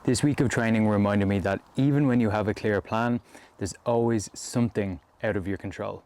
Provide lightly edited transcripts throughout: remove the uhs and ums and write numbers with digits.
This week of training reminded me that even when you have a clear plan, there's always something out of your control.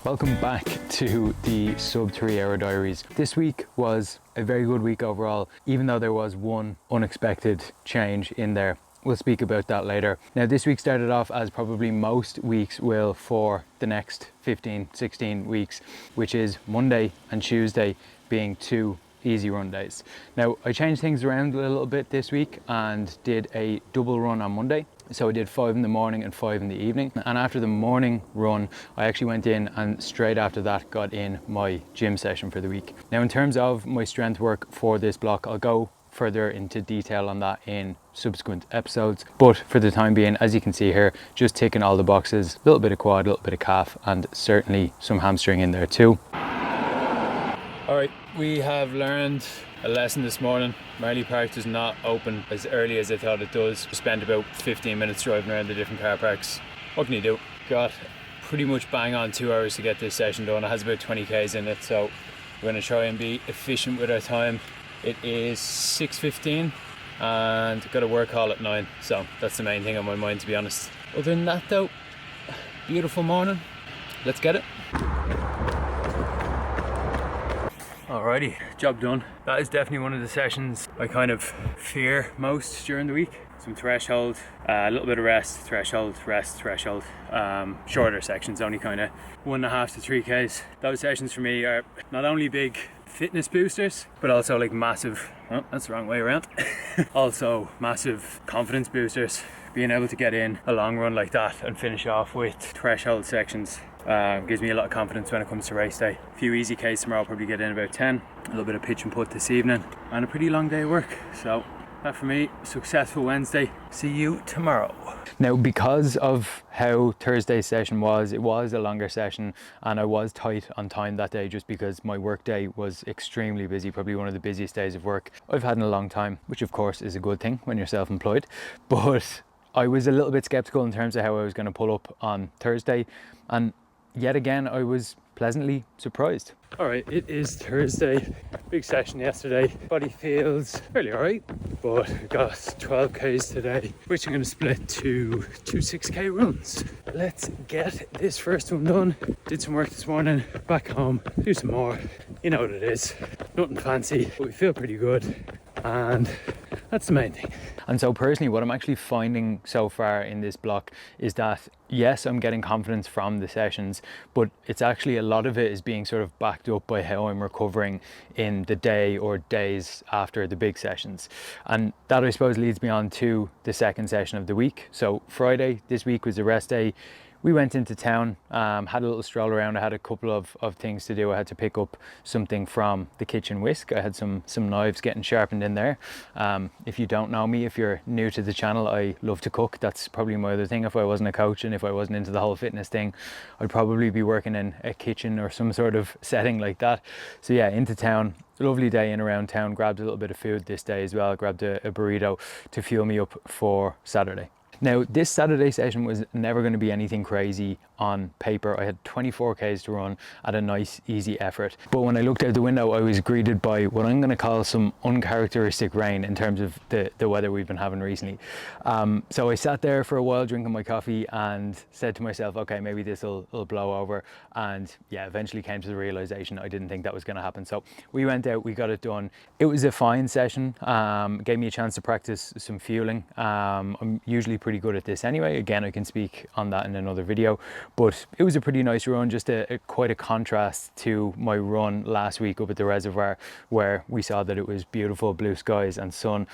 Welcome back to the Sub-3 hour diaries. This week was a very good week overall, even though there was one unexpected change in there. We'll speak about that later. Now, this week started off as probably most weeks will for the next 15, 16 weeks, which is Monday and Tuesday being two easy run days. Now, I changed things around a little bit this week and did a double run on Monday. So I did 5 in the morning and 5 in the evening. And after the morning run, I actually went in and straight after that got in my gym session for the week. Now, in terms of my strength work for this block, I'll go further into detail on that in subsequent episodes. But for the time being, as you can see here, just ticking all the boxes, a little bit of quad, a little bit of calf, and certainly some hamstring in there too. All right, we have learned a lesson this morning. Marley Park does not open as early as I thought it does. We spent about 15 minutes driving around the different car parks. What can you do? Got pretty much bang on 2 hours to get this session done. It has about 20 Ks in it, so we're gonna try and be efficient with our time. It is 6:15 and got a work call at 9, so that's the main thing on my mind, to be honest. Other than that though, beautiful morning. Let's get it. Alrighty, job done. That is definitely one of the sessions I kind of fear most during the week. Some threshold, a little bit of rest, threshold, rest, threshold. Shorter sections, only kind of 1.5 to 3 Ks. Those sessions for me are not only big fitness boosters, but also like massive, oh, that's the wrong way around. Also massive confidence boosters. Being able to get in a long run like that and finish off with threshold sections gives me a lot of confidence when it comes to race day. A few easy Ks tomorrow, I'll probably get in about 10. A little bit of pitch and putt this evening, and a pretty long day of work. So that for me, successful Wednesday. See you tomorrow. Now, because of how Thursday's session was, it was a longer session and I was tight on time that day just because my work day was extremely busy, probably one of the busiest days of work I've had in a long time, which of course is a good thing when you're self-employed. But I was a little bit skeptical in terms of how I was going to pull up on Thursday, and yet again I was pleasantly surprised. All right, it is Thursday. Big session yesterday. Body feels fairly all right, but we got 12 Ks today, which I'm going to split to 2 6K runs. Let's get this first one done. Did some work this morning, back home, do some more. You know what it is. Nothing fancy, but we feel pretty good, and that's the main thing. And so personally, what I'm actually finding so far in this block is that yes, I'm getting confidence from the sessions, but it's actually a lot of it is being sort of backed up by how I'm recovering in the day or days after the big sessions. And that, I suppose, leads me on to the second session of the week. So Friday this week was a rest day. We went into town, had a little stroll around. I had a couple of things to do. I had to pick up something from the kitchen whisk. I had some knives getting sharpened in there. If you don't know me, if you're new to the channel, I love to cook. That's probably my other thing. If I wasn't a coach and if I wasn't into the whole fitness thing, I'd probably be working in a kitchen or some sort of setting like that. So yeah, into town. Lovely day in around town. Grabbed a little bit of food this day as well. Grabbed a burrito to fuel me up for Saturday. Now, this Saturday session was never going to be anything crazy on paper. I had 24 Ks to run at a nice, easy effort. But when I looked out the window, I was greeted by what I'm going to call some uncharacteristic rain in terms of the weather we've been having recently. So I sat there for a while drinking my coffee and said to myself, okay, maybe this will blow over. And yeah, eventually came to the realization I didn't think that was going to happen. So we went out, we got it done. It was a fine session. Gave me a chance to practice some fueling. I'm usually pretty good at this anyway. Again, I can speak on that in another video, but it was a pretty nice run, just quite a contrast to my run last week up at the reservoir, where we saw that it was beautiful blue skies and sun.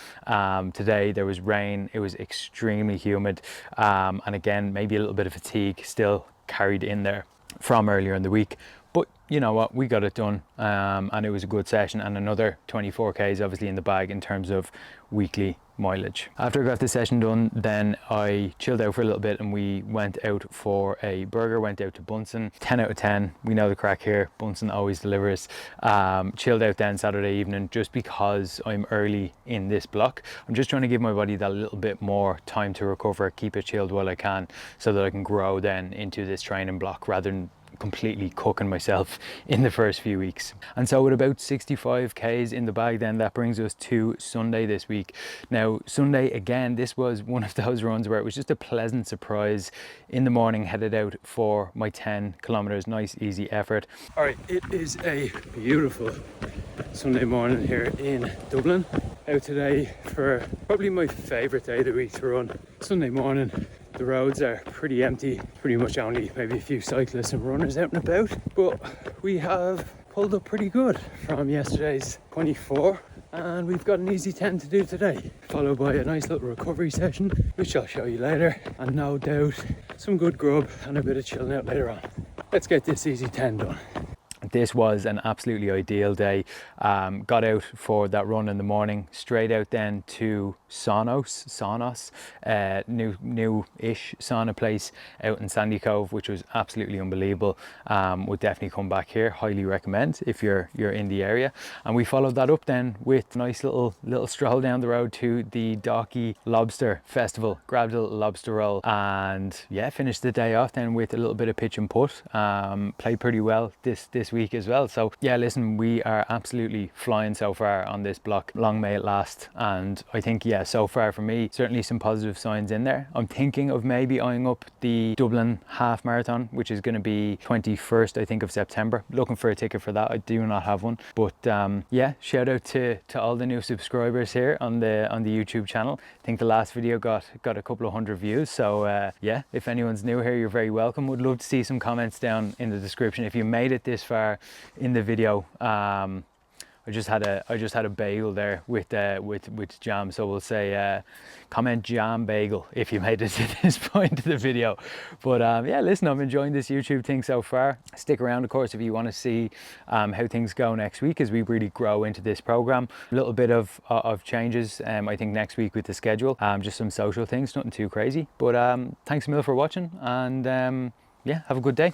Today there was rain, it was extremely humid, and again, maybe a little bit of fatigue still carried in there from earlier in the week. But you know what, we got it done, and it was a good session, and another 24 Ks obviously in the bag in terms of weekly mileage. After I got the session done, then I chilled out for a little bit and we went out for a burger, went out to Bunsen. 10 out of 10, we know the crack here, Bunsen always delivers. Chilled out then Saturday evening just because I'm early in this block. I'm just trying to give my body that little bit more time to recover, keep it chilled while I can, so that I can grow then into this training block rather than completely cooking myself in the first few weeks. And so with about 65 Ks in the bag, then that brings us to Sunday this week. Now Sunday, again, this was one of those runs where it was just a pleasant surprise. In the morning, headed out for my 10 kilometers, nice easy effort. All right, it is a beautiful Sunday morning here in Dublin. Out today for probably my favorite day of the week to run. Sunday morning, the roads are pretty empty, pretty much only maybe a few cyclists and runners out and about, but we have pulled up pretty good from yesterday's 24, and we've got an easy 10 to do today, followed by a nice little recovery session, which I'll show you later, and no doubt some good grub and a bit of chilling out later on. Let's get this easy 10 done. This was an absolutely ideal day. Got out for that run in the morning, straight out then to Saunos, new-ish sauna place out in Sandy Cove, which was absolutely unbelievable. Would definitely come back here, highly recommend if you're in the area. And we followed that up then with a nice little stroll down the road to the Docky Lobster Festival, grabbed a little lobster roll, and yeah, finished the day off then with a little bit of pitch and putt. Played pretty well this week as well. So yeah, listen, we are absolutely flying so far on this block. Long may it last. And I think, yeah, so far for me, certainly some positive signs in there. I'm thinking of maybe eyeing up the Dublin half marathon, which is going to be 21st, I think, of September. Looking for a ticket for that. I do not have one, but yeah, shout out to all the new subscribers here on the YouTube channel. I think the last video got a couple of hundred views. So yeah, if anyone's new here, you're very welcome. Would love to see some comments down in the description if you made it this far in the video. I just had a bagel there with jam, so we'll say comment jam bagel if you made it to this point of the video. But yeah, listen, I'm enjoying this YouTube thing so far. Stick around, of course, if you want to see how things go next week as we really grow into this program. A little bit of changes, I think, next week with the schedule. Just some social things, nothing too crazy. But thanks a mil for watching, and yeah, have a good day.